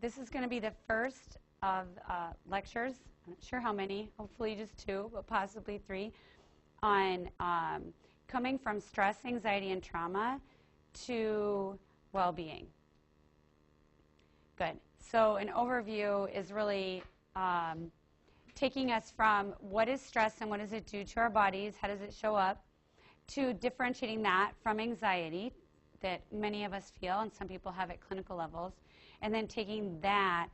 this is going to be the first of lectures, I'm not sure how many, hopefully just 2, but possibly 3, on coming from stress, anxiety, and trauma to well-being. Good. So an overview is really taking us from what is stress and what does it do to our bodies, how does it show up, to differentiating that from anxiety that many of us feel, and some people have at clinical levels, and then taking that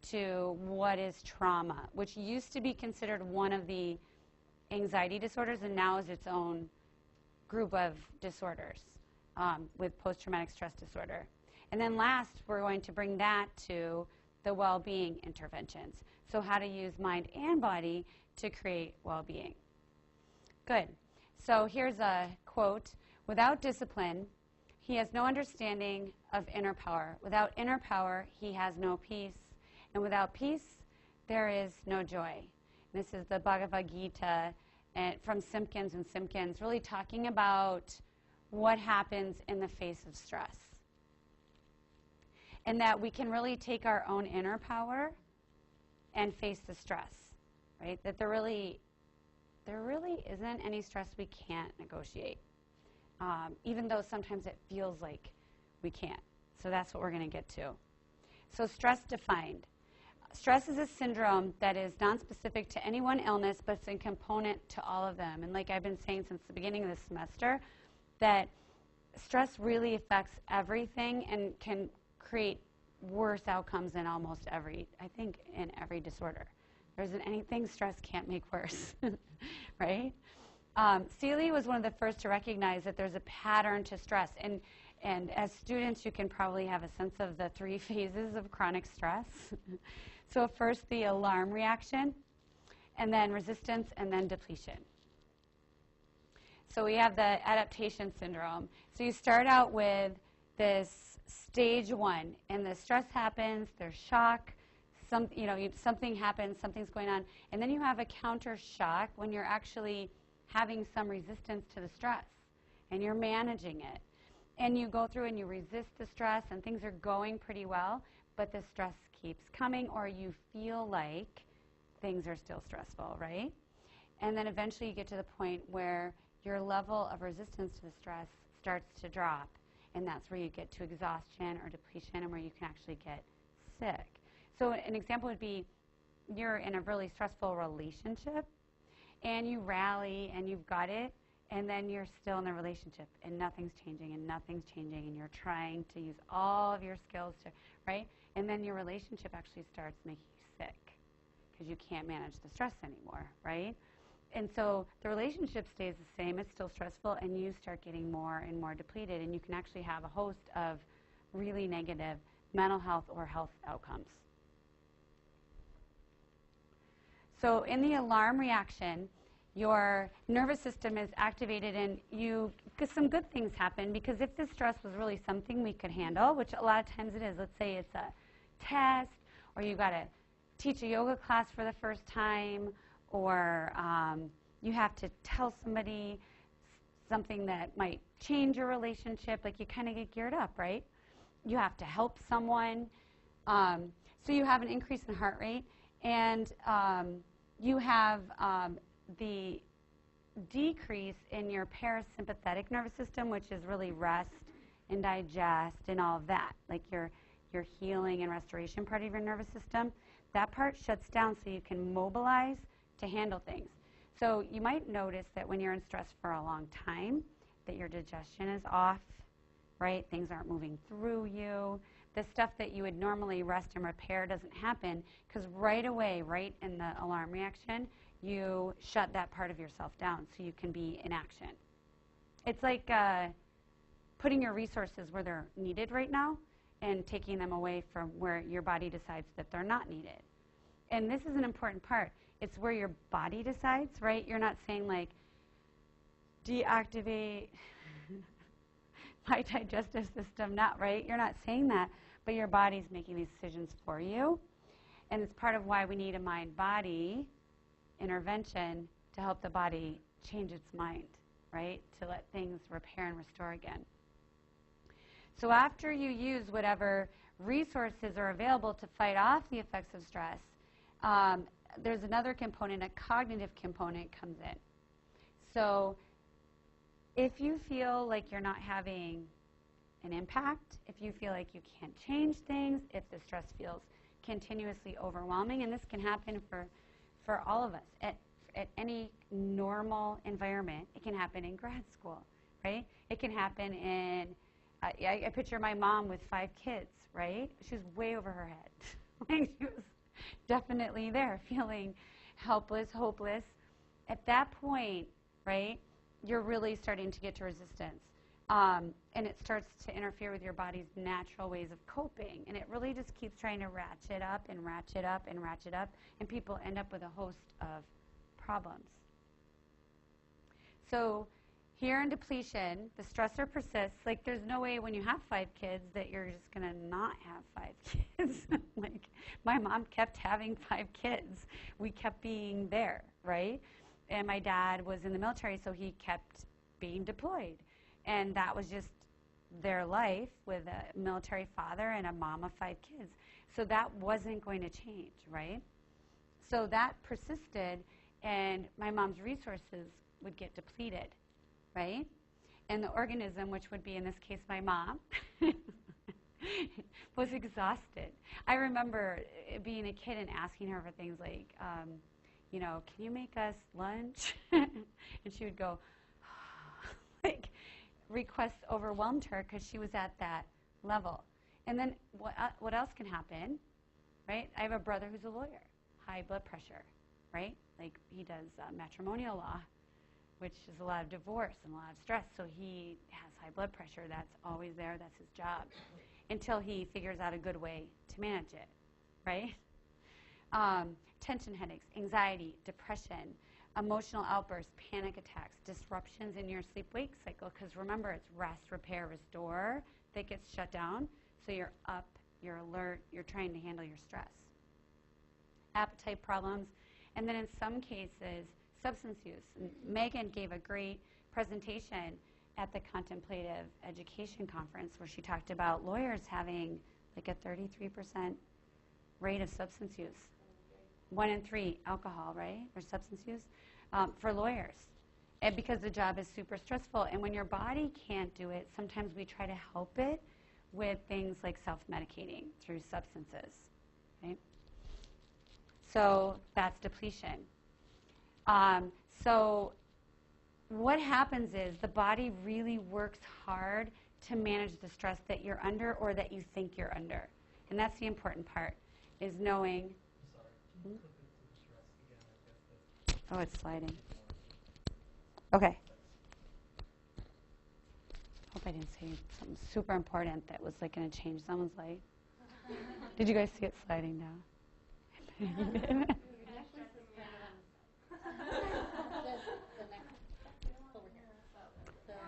to what is trauma, which used to be considered one of the anxiety disorders and now is its own group of disorders with post-traumatic stress disorder. And then last, we're going to bring that to the well-being interventions. So how to use mind and body to create well-being. Good. So here's a quote. Without discipline, he has no understanding of inner power. Without inner power, he has no peace. And without peace, there is no joy. This is the Bhagavad Gita from Simpkins and Simpkins, really talking about what happens in the face of stress. And that we can really take our own inner power and face the stress, right? That there really isn't any stress we can't negotiate, even though sometimes it feels like we can't. So that's what we're going to get to. So stress defined. Stress is a syndrome that is nonspecific to any one illness, but it's a component to all of them. And like I've been saying since the beginning of this semester, that stress really affects everything and can create worse outcomes in almost every, I think, in every disorder. There isn't anything stress can't make worse, right? Seeley was one of the first to recognize that there's a pattern to stress. And as students, you can probably have a sense of the 3 phases of chronic stress. So first, the alarm reaction, and then resistance, and then depletion. So we have the adaptation syndrome. So you start out with this stage 1, and the stress happens, there's shock, something happens, something's going on, and then you have a counter shock when you're actually having some resistance to the stress, and you're managing it. And you go through and you resist the stress, and things are going pretty well, but the stress keeps coming, or you feel like things are still stressful, right? And then eventually you get to the point where your level of resistance to the stress starts to drop, and that's where you get to exhaustion or depletion and where you can actually get sick. So an example would be you're in a really stressful relationship, and you rally and you've got it, and then you're still in the relationship, and nothing's changing, and you're trying to use all of your skills to, right? And then your relationship actually starts making you sick because you can't manage the stress anymore, right? And so the relationship stays the same, it's still stressful, and you start getting more and more depleted, and you can actually have a host of really negative mental health or health outcomes. So in the alarm reaction, your nervous system is activated, and some good things happen, because if this stress was really something we could handle, which a lot of times it is, let's say it's a test, or you got to teach a yoga class for the first time, or you have to tell somebody something that might change your relationship, like you kind of get geared up, right? You have to help someone. So you have an increase in heart rate, and you have the decrease in your parasympathetic nervous system, which is really rest and digest and all of that, like your healing and restoration part of your nervous system. That part shuts down so you can mobilize to handle things. So you might notice that when you're in stress for a long time, that your digestion is off, right? Things aren't moving through you. The stuff that you would normally rest and repair doesn't happen, because right away, right in the alarm reaction, you shut that part of yourself down so you can be in action. It's like putting your resources where they're needed right now and taking them away from where your body decides that they're not needed. And this is an important part. It's where your body decides, right? You're not saying, like, deactivate my digestive system, not right. You're not saying that, but your body's making these decisions for you. And it's part of why we need a mind-body intervention to help the body change its mind, right? To let things repair and restore again. So after you use whatever resources are available to fight off the effects of stress, there's another component, a cognitive component comes in. So if you feel like you're not having an impact, if you feel like you can't change things, if the stress feels continuously overwhelming, and this can happen for all of us at any normal environment. It can happen in grad school, right? It can happen in, I picture my mom with 5 kids, right? She was way over her head. Like she was definitely there, feeling helpless, hopeless. At that point, right, you're really starting to get to resistance. And it starts to interfere with your body's natural ways of coping. And it really just keeps trying to ratchet up and ratchet up and ratchet up. And people end up with a host of problems. So here in depletion, the stressor persists. Like there's no way when you have 5 kids that you're just going to not have 5 kids. Like my mom kept having 5 kids. We kept being there, right? And my dad was in the military, so he kept being deployed. And that was just their life with a military father and a mom of 5 kids. So that wasn't going to change, right? So that persisted, and my mom's resources would get depleted, right? And the organism, which would be in this case my mom, was exhausted. I remember being a kid and asking her for things like, you know, can you make us lunch? And she would go, like, requests overwhelmed her because she was at that level. And then what else can happen, right? I have a brother who's a lawyer, high blood pressure, right? Like he does matrimonial law, which is a lot of divorce and a lot of stress. So he has high blood pressure. That's always there. That's his job until he figures out a good way to manage it, right? Tension headaches, anxiety, depression, emotional outbursts, panic attacks, disruptions in your sleep-wake cycle, because remember, it's rest, repair, restore that gets shut down. So you're up, you're alert, you're trying to handle your stress. Appetite problems, and then in some cases, substance use. And Megan gave a great presentation at the Contemplative Education Conference where she talked about lawyers having like a 33% rate of substance use. 1 in 3 alcohol, right, or substance use for lawyers. And because the job is super stressful. And when your body can't do it, sometimes we try to help it with things like self-medicating through substances, right? So that's depletion. So what happens is the body really works hard to manage the stress that you're under or that you think you're under. And that's the important part, is knowing. Oh, it's sliding. Okay. Hope I didn't say something super important that was like going to change someone's life. Did you guys see it sliding down?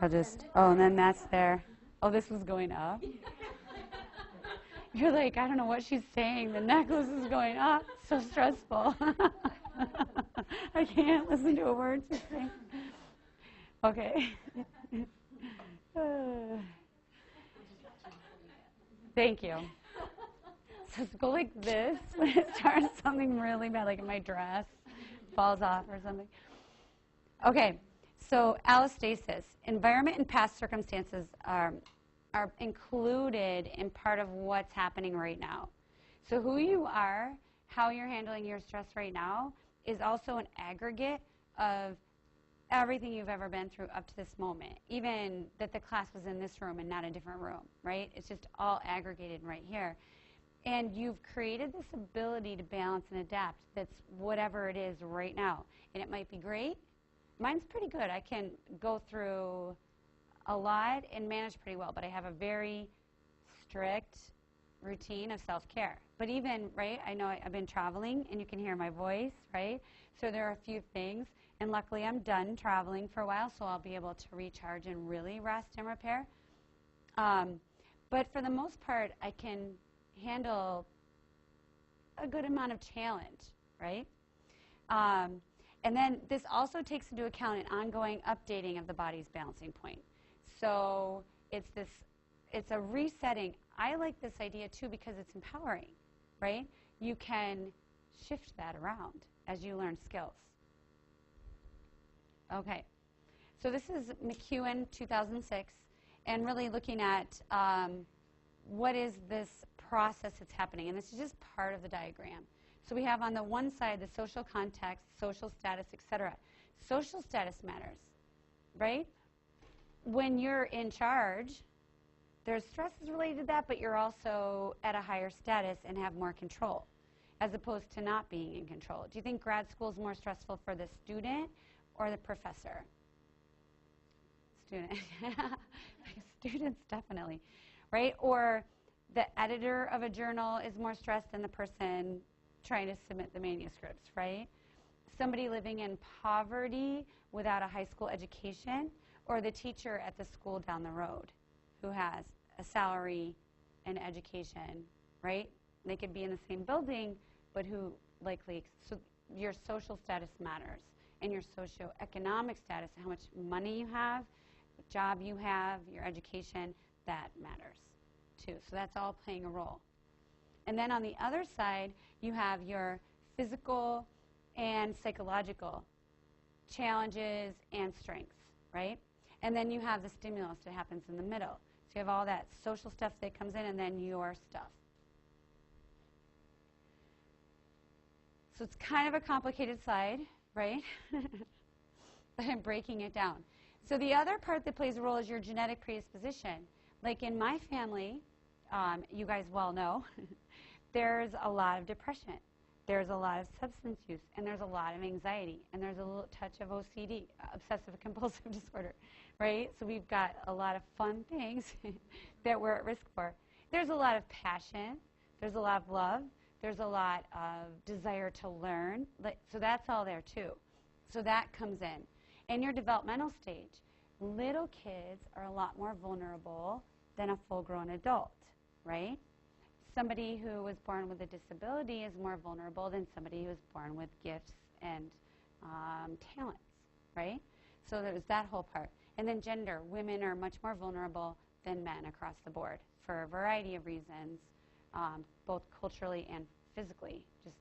I'll just, oh, and then that's there. Oh, this was going up. You're like, I don't know what she's saying. The necklace is going up. So stressful. I can't listen to a word she's saying. Okay. Thank you. So go like this when it starts something really bad, like my dress falls off or something. Okay, so allostasis. Environment and past circumstances are included in part of what's happening right now. So who you are, how you're handling your stress right now, is also an aggregate of everything you've ever been through up to this moment, even that the class was in this room and not a different room, right? It's just all aggregated right here. And you've created this ability to balance and adapt that's whatever it is right now. And it might be great. Mine's pretty good. I can go through a lot and manage pretty well, but I have a very strict routine of self-care. But even, right, I know I've been traveling, and you can hear my voice, right? So there are a few things, and luckily I'm done traveling for a while, so I'll be able to recharge and really rest and repair. But for the most part, I can handle a good amount of challenge, right? And then this also takes into account an ongoing updating of the body's balancing point. So it's this it's a resetting. I like this idea too because it's empowering, right? You can shift that around as you learn skills. Okay, so this is McEwen 2006, and really looking at what is this process that's happening, and this is just part of the diagram. So we have on the one side the social context, social status, etc. Social status matters, right? When you're in charge, there's stresses related to that, but you're also at a higher status and have more control, as opposed to not being in control. Do you think grad school is more stressful for the student or the professor? Student. Students, definitely, right? Or the editor of a journal is more stressed than the person trying to submit the manuscripts, right? Somebody living in poverty without a high school education, or the teacher at the school down the road who has a salary and education, right? They could be in the same building, but who likely, so your social status matters, and your socioeconomic status, how much money you have, what job you have, your education, that matters too. So that's all playing a role. And then on the other side, you have your physical and psychological challenges and strengths, right? And then you have the stimulus that happens in the middle. So you have all that social stuff that comes in, and then your stuff. So it's kind of a complicated slide, right? But I'm breaking it down. So the other part that plays a role is your genetic predisposition. Like in my family, you guys well know, there's a lot of depression. There's a lot of substance use, and there's a lot of anxiety, and there's a little touch of OCD, obsessive compulsive disorder, right? So we've got a lot of fun things that we're at risk for. There's a lot of passion. There's a lot of love. There's a lot of desire to learn. So that's all there too. So that comes in. In your developmental stage, little kids are a lot more vulnerable than a full-grown adult, right? Somebody who was born with a disability is more vulnerable than somebody who was born with gifts and talents, right? So there's that whole part. And then gender. Women are much more vulnerable than men across the board for a variety of reasons, both culturally and physically, just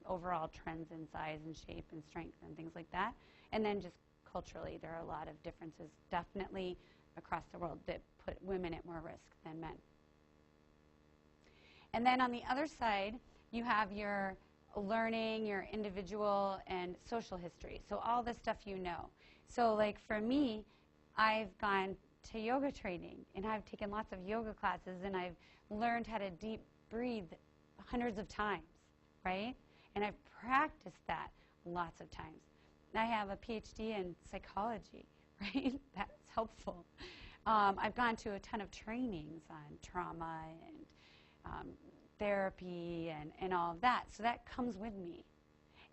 overall trends in size and shape and strength and things like that. And then just culturally, there are a lot of differences definitely across the world that put women at more risk than men. And then on the other side, you have your learning, your individual and social history. So all this stuff you know. So like for me, I've gone to yoga training, and I've taken lots of yoga classes, and I've learned how to deep breathe hundreds of times, right? And I've practiced that lots of times. And I have a PhD in psychology, right? That's helpful. I've gone to a ton of trainings on trauma and therapy and all of that. So that comes with me.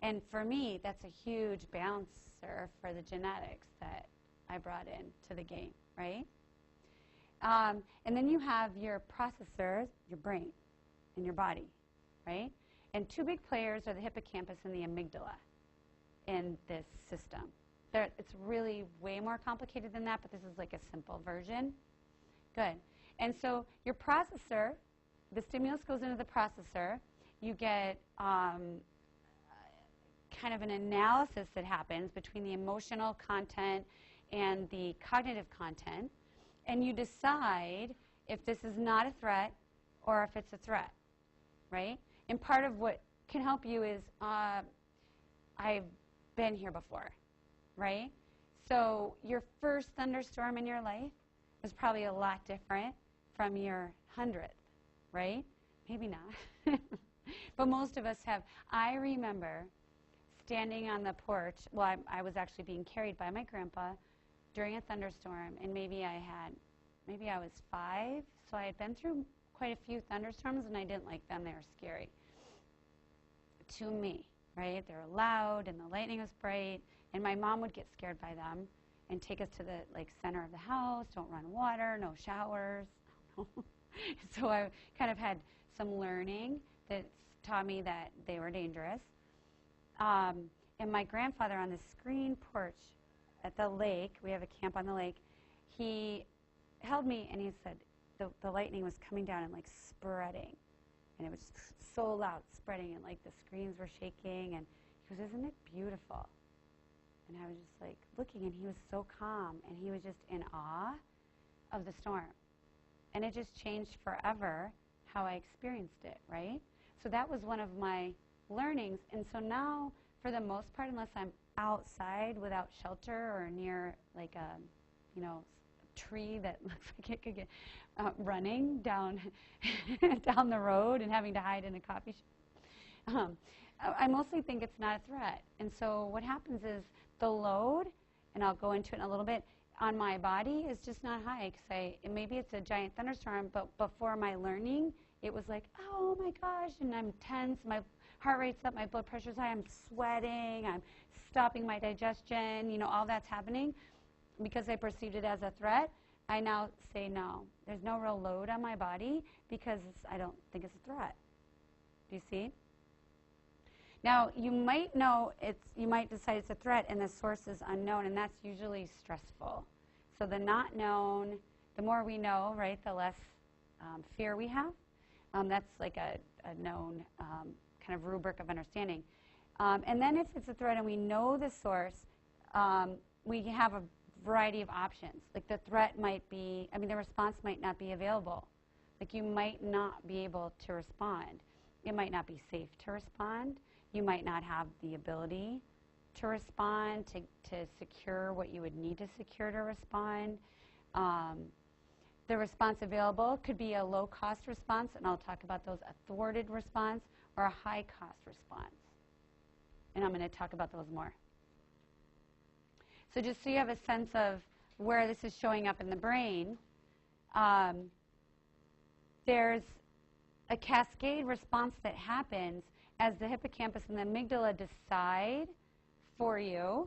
And for me, that's a huge balancer for the genetics that I brought into the game, right? And then you have your processors, your brain, and your body, right? And two big players are the hippocampus and the amygdala in this system. It's really way more complicated than that, but this is like a simple version. Good. And so your processor, the stimulus goes into the processor. You get kind of an analysis that happens between the emotional content and the cognitive content, and you decide if this is not a threat or if it's a threat, right? And part of what can help you is I've been here before, right? So your first thunderstorm in your life was probably a lot different from your 100th, right? Maybe not. But most of us have. I remember standing on the porch. Well, I was actually being carried by my grandpa during a thunderstorm, and maybe I was 5, so I had been through quite a few thunderstorms, and I didn't like them. They were scary to me, right? They were loud, and the lightning was bright, and my mom would get scared by them and take us to the center of the house. Don't run water, no showers. So I kind of had some learning that taught me that they were dangerous. And my grandfather on the screen porch at the lake, we have a camp on the lake, he held me and he said, the lightning was coming down and like spreading. And it was so loud, spreading, and like the screens were shaking. And he goes, "Isn't it beautiful?" And I was just like looking, and he was so calm, and he was just in awe of the storm. And it just changed forever how I experienced it, right? So that was one of my learnings. And so now, for the most part, unless I'm outside without shelter or near like a, tree that looks like it could get running down down the road and having to hide in a coffee shop, I mostly think it's not a threat. And so what happens is the load, and I'll go into it in a little bit, on my body is just not high. Maybe it's a giant thunderstorm, but before my learning, it was like, oh my gosh, and I'm tense, my heart rate's up, my blood pressure's high, I'm sweating, I'm stopping my digestion, all that's happening. Because I perceived it as a threat, I now say no. There's no real load on my body because I don't think it's a threat. Do you see? Now, you might decide it's a threat and the source is unknown, and that's usually stressful. So the not known, the more we know, right, the less fear we have. That's like a known kind of rubric of understanding. And then if it's a threat and we know the source, we have a variety of options. Like the threat might be, the response might not be available. Like you might not be able to respond. It might not be safe to respond. You might not have the ability to respond, to secure what you would need to secure to respond. The response available could be a low-cost response, and I'll talk about those, a thwarted response or a high-cost response. And I'm going to talk about those more. So just so you have a sense of where this is showing up in the brain, there's a cascade response that happens as the hippocampus and the amygdala decide for you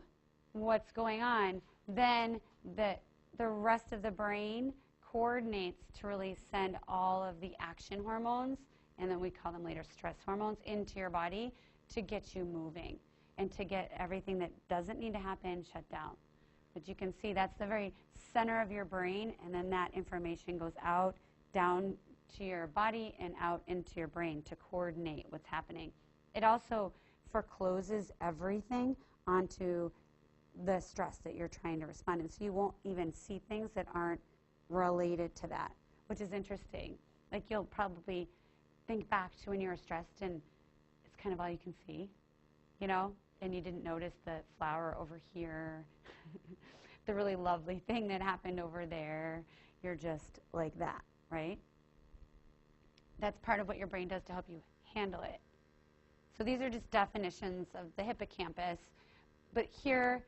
what's going on. Then the rest of the brain coordinates to really send all of the action hormones, and then we call them later stress hormones, into your body to get you moving and to get everything that doesn't need to happen shut down. But you can see that's the very center of your brain, and then that information goes out, down to your body and out into your brain to coordinate what's happening. It also forecloses everything onto the stress that you're trying to respond to. So you won't even see things that aren't related to that, which is interesting. Like you'll probably think back to when you were stressed and it's kind of all you can see, and you didn't notice the flower over here, the really lovely thing that happened over there. You're just like that, right? That's part of what your brain does to help you handle it. So these are just definitions of the hippocampus. But here,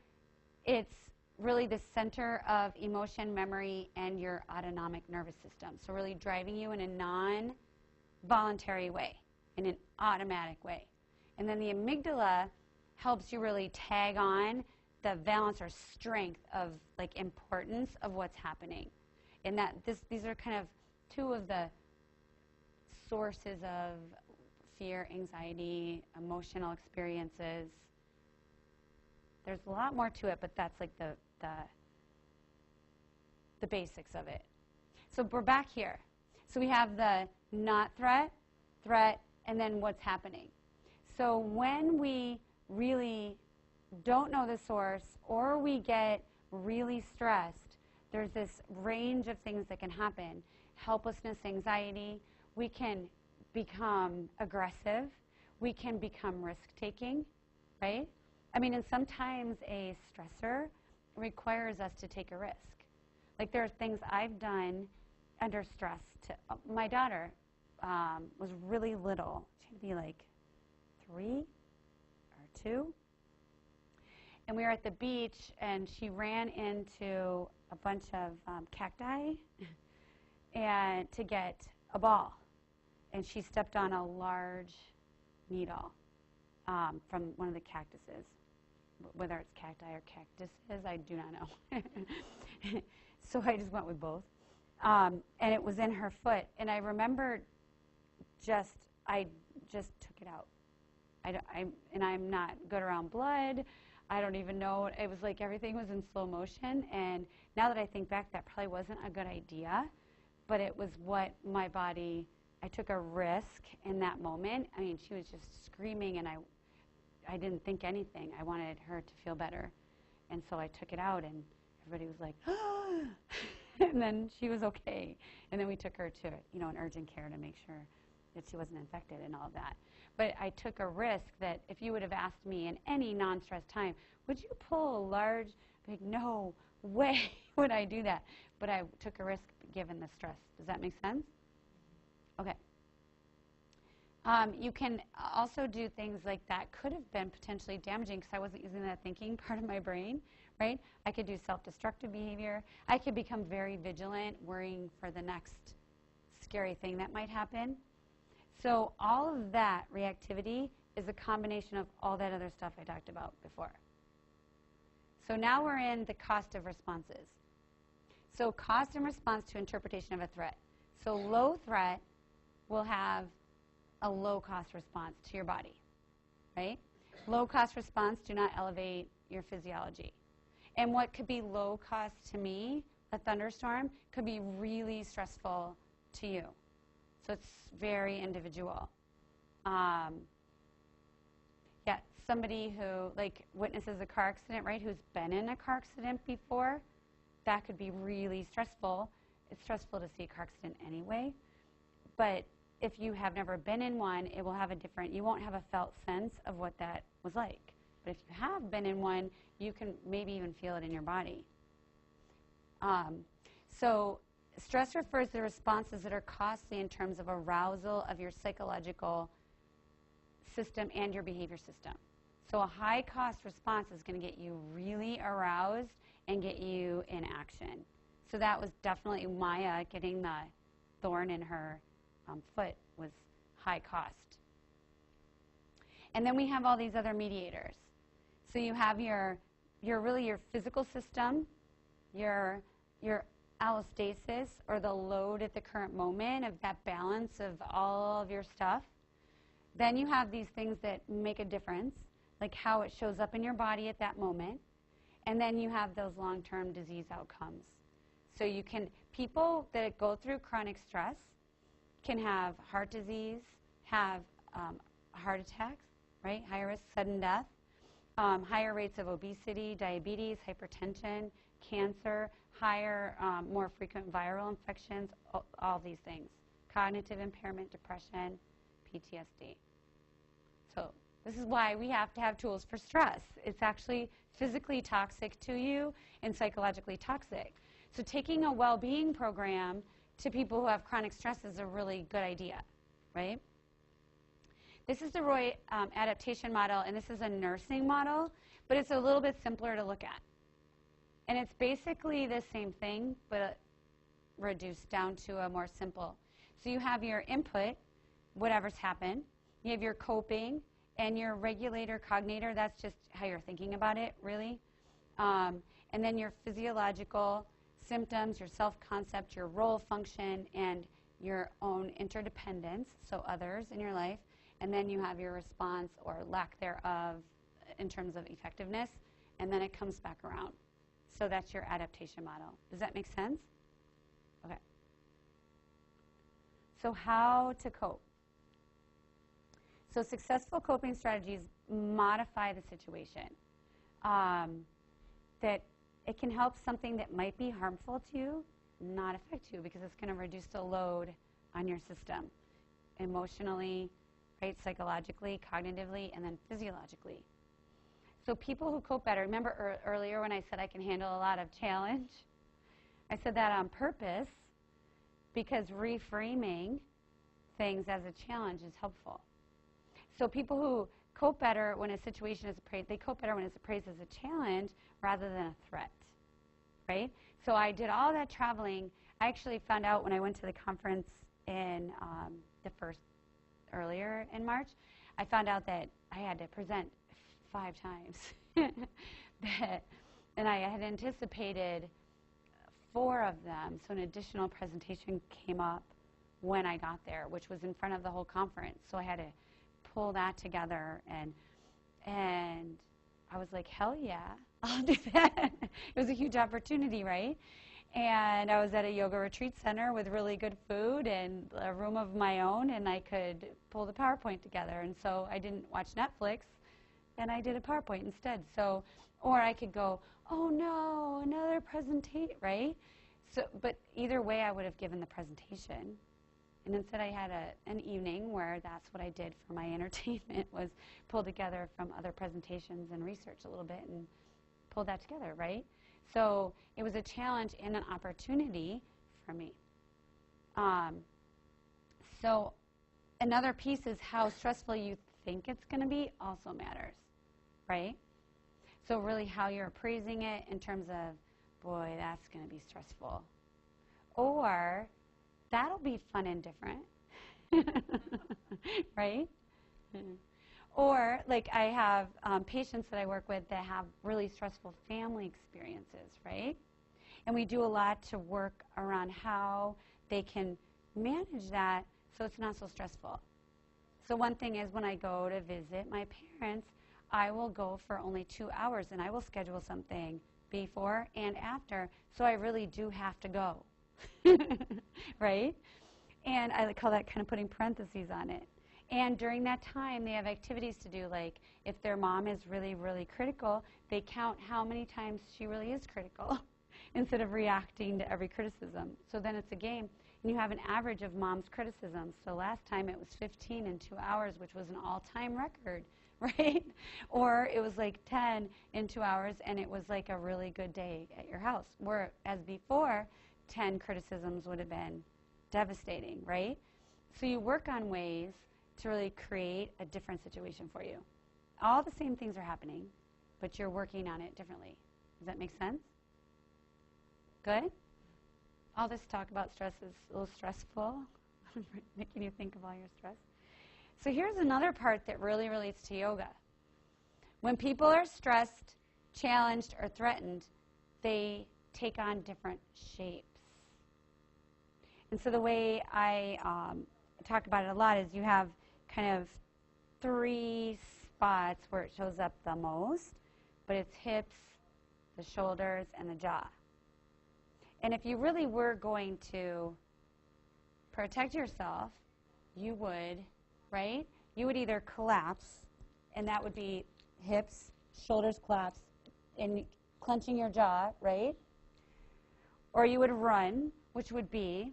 it's really the center of emotion, memory, and your autonomic nervous system. So really driving you in a non-voluntary way, in an automatic way. And then the amygdala helps you really tag on the balance or strength of like importance of what's happening. And that these are kind of two of the sources of fear, anxiety, emotional experiences. There's a lot more to it, but that's like the basics of it. So we're back here. So we have the not threat, and then what's happening. So when we really don't know the source or we get really stressed, there's this range of things that can happen. Helplessness, anxiety. We can become aggressive. We can become risk-taking, right? And sometimes a stressor requires us to take a risk. Like there are things I've done under stress. My daughter was really little. She'd be like 3 or 2. And we were at the beach, and she ran into a bunch of cacti and to get a ball. And she stepped on a large needle from one of the cactuses. Whether it's cacti or cactuses, I do not know. So I just went with both. And it was in her foot. And I remember I just took it out. I'm not good around blood. I don't even know. It was like everything was in slow motion. And now that I think back, that probably wasn't a good idea. but it was what my body, I took a risk in that moment. I mean, she was just screaming, and I didn't think anything. I wanted her to feel better. And so I took it out, and everybody was like, ah! And then she was okay. And then we took her to, an urgent care to make sure that she wasn't infected and all of that. But I took a risk that if you would have asked me in any non-stress time, would you pull a large, big, no way would I do that. But I took a risk given the stress. Does that make sense? Okay. You can also do things like that could have been potentially damaging because I wasn't using that thinking part of my brain, right? I could do self-destructive behavior. I could become very vigilant, worrying for the next scary thing that might happen. So all of that reactivity is a combination of all that other stuff I talked about before. So now we're in the cost of responses. So cost and response to interpretation of a threat. So low threat will have a low cost response to your body, right? Low cost response do not elevate your physiology. And what could be low cost to me, a thunderstorm, could be really stressful to you. So it's very individual. Yeah, somebody who witnesses a car accident, right, who's been in a car accident before, that could be really stressful. It's stressful to see a car accident anyway. But if you have never been in one, it will have you won't have a felt sense of what that was like. But if you have been in one, you can maybe even feel it in your body. So stress refers to responses that are costly in terms of arousal of your psychological system and your behavior system. So a high cost response is going to get you really aroused and get you in action. So that was definitely Maya getting the thorn in her foot was high cost. And then we have all these other mediators. So you have your physical system, your allostasis, or the load at the current moment of that balance of all of your stuff. Then you have these things that make a difference, like how it shows up in your body at that moment. And then you have those long-term disease outcomes. So people that go through chronic stress can have heart disease, have heart attacks, right? Higher risk sudden death, higher rates of obesity, diabetes, hypertension, cancer, higher, more frequent viral infections, all these things. Cognitive impairment, depression, PTSD. So this is why we have to have tools for stress. It's actually physically toxic to you and psychologically toxic. So taking a well-being program to people who have chronic stress is a really good idea, right? This is the Roy adaptation model, and this is a nursing model, but it's a little bit simpler to look at. And it's basically the same thing, but reduced down to a more simple. So you have your input, whatever's happened. You have your coping, and your regulator, cognator, that's just how you're thinking about it, really. And then your physiological symptoms, your self-concept, your role function, and your own interdependence, so others in your life. And then you have your response or lack thereof in terms of effectiveness, and then it comes back around. So that's your adaptation model. Does that make sense? Okay. So how to cope? So successful coping strategies modify the situation. That it can help something that might be harmful to you not affect you because it's going to reduce the load on your system emotionally, right, psychologically, cognitively, and then physiologically. So people who cope better, remember earlier when I said I can handle a lot of challenge? I said that on purpose because reframing things as a challenge is helpful. So people who cope better when a situation is appraised, they cope better when it's appraised as a challenge rather than a threat, right? So I did all that traveling. I actually found out when I went to the conference in earlier in March, I found out that I had to present 5 times. And I had anticipated 4 of them, so an additional presentation came up when I got there, which was in front of the whole conference. So I had to pull that together, and I was like, hell yeah, I'll do that. It was a huge opportunity, right? And I was at a yoga retreat center with really good food and a room of my own, and I could pull the PowerPoint together. And so I didn't watch Netflix, and I did a PowerPoint instead. So, or I could go, oh no, another presentation, right? So, but either way, I would have given the presentation. And instead, I had an evening where that's what I did for my entertainment, was pull together from other presentations and research a little bit and pull that together, right? So it was a challenge and an opportunity for me. So another piece is how stressful you think it's going to be also matters, right? So really how you're appraising it in terms of, boy, that's going to be stressful. Or that'll be fun and different, right? Or, like, I have patients that I work with that have really stressful family experiences, right? And we do a lot to work around how they can manage that so it's not so stressful. So one thing is when I go to visit my parents, I will go for only 2 hours, and I will schedule something before and after, so I really do have to go, right? And I call that kind of putting parentheses on it. And during that time, they have activities to do, like if their mom is really, really critical, they count how many times she really is critical instead of reacting to every criticism. So then it's a game, and you have an average of mom's criticisms. So last time it was 15 in 2 hours, which was an all-time record, right? Or it was like 10 in 2 hours, and it was like a really good day at your house. Whereas before, 10 criticisms would have been devastating, right? So you work on ways to really create a different situation for you. All the same things are happening, but you're working on it differently. Does that make sense? Good? All this talk about stress is a little stressful, making you think of all your stress. So here's another part that really relates to yoga. When people are stressed, challenged, or threatened, they take on different shapes. And so the way I talk about it a lot is you have kind of 3 spots where it shows up the most, but it's hips, the shoulders, and the jaw. And if you really were going to protect yourself, you would, right? You would either collapse, and that would be hips, shoulders collapse, and clenching your jaw, right? Or you would run, which would be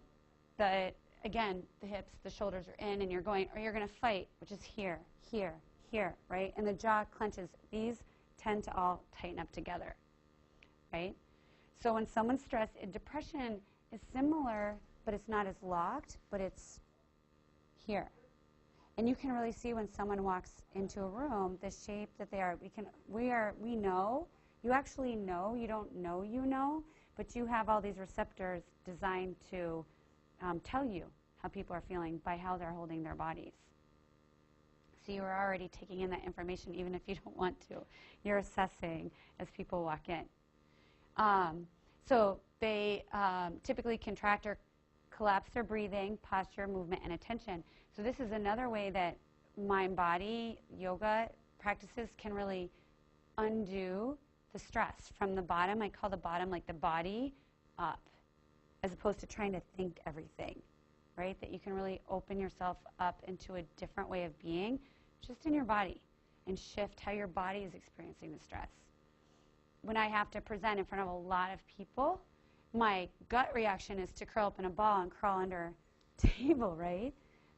again, the hips, the shoulders are in, and you're going, or you're going to fight, which is here, here, here, right? And the jaw clenches. These tend to all tighten up together, right? So when someone's stressed, depression is similar, but it's not as locked, but it's here. And you can really see when someone walks into a room, the shape that they are. We know, you actually know, you don't know you know, but you have all these receptors designed to tell you how people are feeling by how they're holding their bodies. So you are already taking in that information even if you don't want to. You're assessing as people walk in. So they typically contract or collapse their breathing, posture, movement, and attention. So this is another way that mind-body yoga practices can really undo the stress from the bottom. I call the bottom like the body up, as opposed to trying to think everything, right? That you can really open yourself up into a different way of being just in your body and shift how your body is experiencing the stress. When I have to present in front of a lot of people, my gut reaction is to curl up in a ball and crawl under a table, right?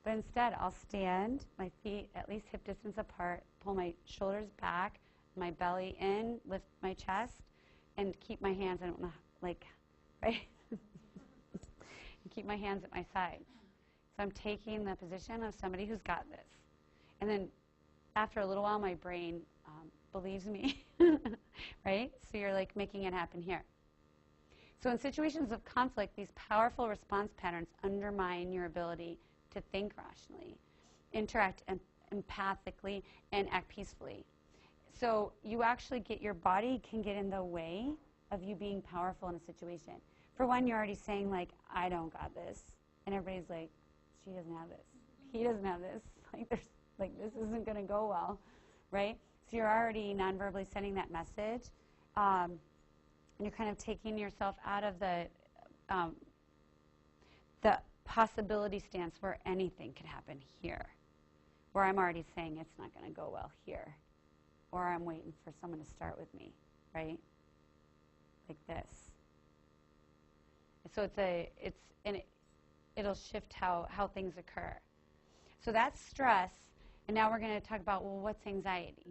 But instead, I'll stand, my feet at least hip distance apart, pull my shoulders back, my belly in, lift my chest, and keep my hands, I don't know, like, right? And keep my hands at my side. So I'm taking the position of somebody who's got this. And then after a little while, my brain believes me, right? So you're like making it happen here. So in situations of conflict, these powerful response patterns undermine your ability to think rationally, interact empathically, and act peacefully. So you actually your body can get in the way of you being powerful in a situation. For one, you're already saying, like, I don't got this. And everybody's like, she doesn't have this. He doesn't have this. This isn't going to go well, right? So you're already non-verbally sending that message. And you're kind of taking yourself out of the the possibility stance where anything could happen here, where I'm already saying it's not going to go well here, or I'm waiting for someone to start with me, right? Like this. So it'll shift how things occur. So that's stress, and now we're going to talk about, well, what's anxiety?